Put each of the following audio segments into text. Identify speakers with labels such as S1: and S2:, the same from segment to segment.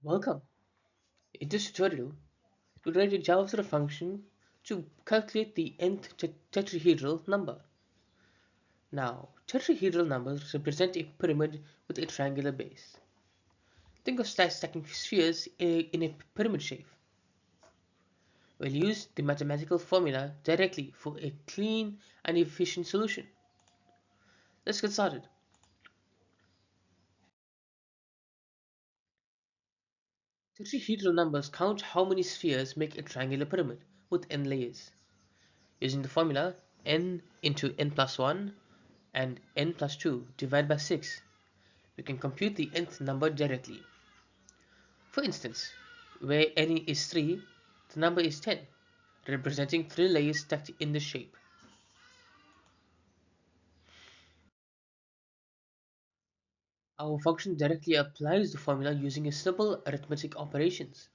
S1: Welcome. In this tutorial, we'll write a JavaScript function to calculate the nth tetrahedral number. Now, tetrahedral numbers represent a pyramid with a triangular base. Think of stacking spheres in a pyramid shape. We'll use the mathematical formula directly for a clean and efficient solution. Let's get started. Tetrahedral numbers count how many spheres make a triangular pyramid with n layers. Using the formula n into n plus 1 and n plus 2 divided by 6, we can compute the nth number directly. For instance, where n is 3, the number is 10, representing 3 layers stacked in the shape. Our function directly applies the formula using a simple arithmetic operations.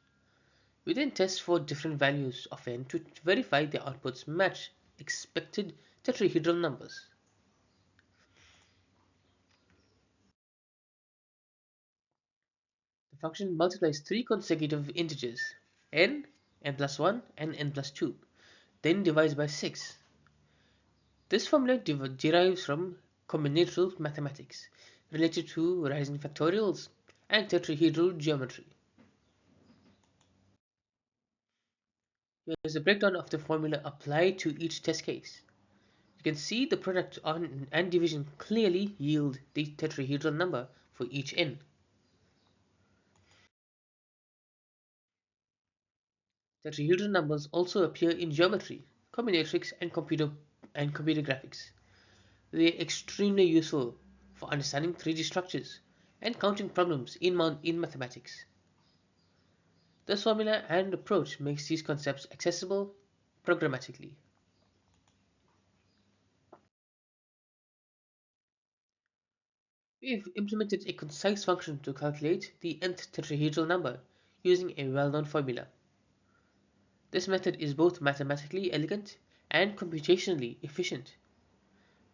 S1: We then test for different values of n to verify the outputs match expected tetrahedral numbers. The function multiplies three consecutive integers n, n plus 1, and n plus 2, then divides by 6. This formula derives from combinatorial mathematics related to rising factorials and tetrahedral geometry. Here is a breakdown of the formula applied to each test case. You can see the product on and division clearly yield the tetrahedral number for each n. Tetrahedral numbers also appear in geometry, combinatorics, and computer graphics. They are extremely useful for understanding 3D structures and counting problems in mathematics. This formula and approach makes these concepts accessible programmatically. We've implemented a concise function to calculate the nth tetrahedral number using a well-known formula. This method is both mathematically elegant and computationally efficient.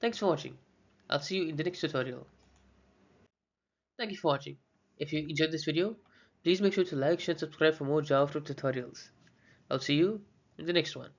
S1: Thanks for watching. I'll see you in the next tutorial. Thank you for watching. If you enjoyed this video, please make sure to like, share, and subscribe for more JavaScript tutorials. I'll see you in the next one.